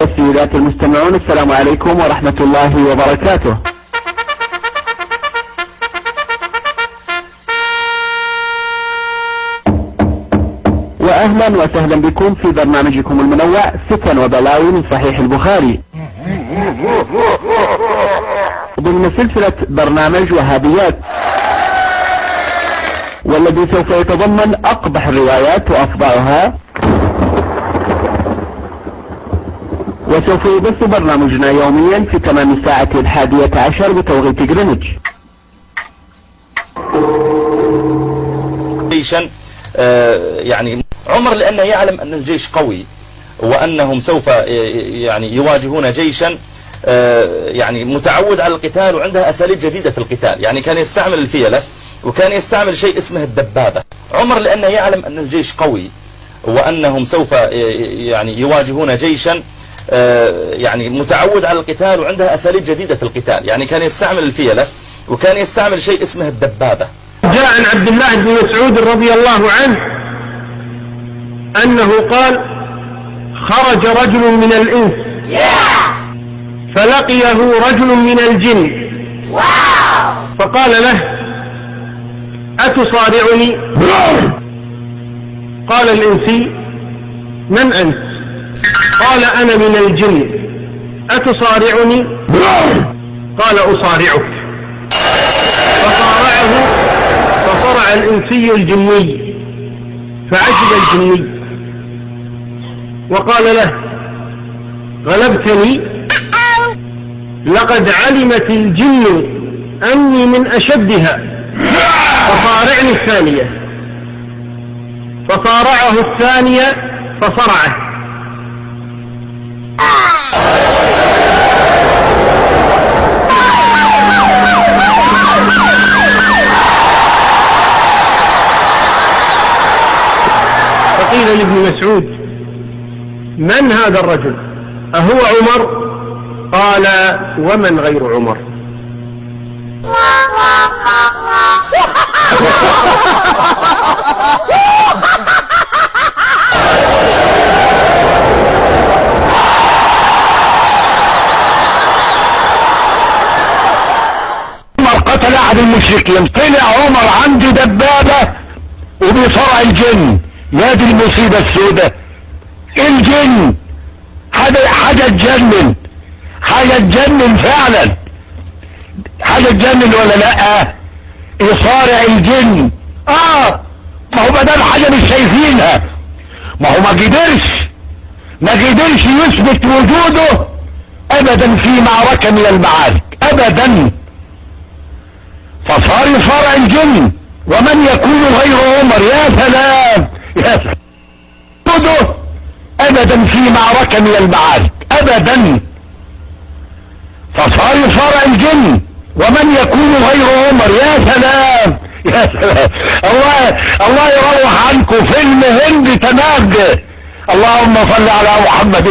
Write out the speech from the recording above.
السيدات المستمعون، السلام عليكم ورحمة الله وبركاته. وأهلا وسهلا بكم في برنامجكم المنوع فتن وبلاوي من صحيح البخاري، ضمن سلسلة برنامج وهابيات، والذي سوف يتضمن أقبح الروايات وأفظعها. وسوف يبث برنامجنا يوميا في تمام الساعة 11 بتوقيت جرينتش. جيشا يعني عمر لأنه يعلم أن الجيش قوي وأنهم سوف يعني يواجهون جيشا يعني متعود على القتال وعنده أساليب جديدة في القتال، يعني كان يستعمل الفيلة وكان يستعمل شيء اسمه الدبابة. عمر لأنه يعلم أن الجيش قوي وأنهم سوف يعني يواجهون جيشا يعني متعود على القتال وعنده أساليب جديدة في القتال، يعني كان يستعمل الفيلة وكان يستعمل شيء اسمه الدبابة. جاء عن عبد الله بن مسعود رضي الله عنه أنه قال: خرج رجل من الإنس فلقيه رجل من الجن فقال له: أتصارعني؟ قال الإنسي: من أنت؟ قال: أنا من الجن. أتصارعني؟ قال: أصارعك. فصارعه، فصرع الإنسي الجني فعجب الجني وقال له: غلبتني، لقد علمت الجن أني من أشدها، فصارعني الثانية. فصارعه الثانية فصرعه. فقيل لابن مسعود: من هذا الرجل؟ أهو عمر؟ قال: ومن غير عمر؟ عمر قتل أحد المشركين، طلع عمر عنده دبابة وبيصرع الجن. يا دي المصيبة السوداء، الجن حاجة تجنن، حاجة تجنن فعلا، حاجة تجنن ولا لا؟ يصارع الجن. ما هو بدل حاجة مش شايفينها، ما هو ما قدرش يثبت وجوده ابدا في معركة من المعارك ابدا، فصار يصارع الجن ومن يكون غير عمر. يا سلام يا سلام، وجوده ابدا في معركة من المعارك ابدا، فصار يصارع الجن ومن يكون غير عمر. يا سلام يا سلام، الله يروح عنكم فيلم هندي تمام. اللهم صل على محمد.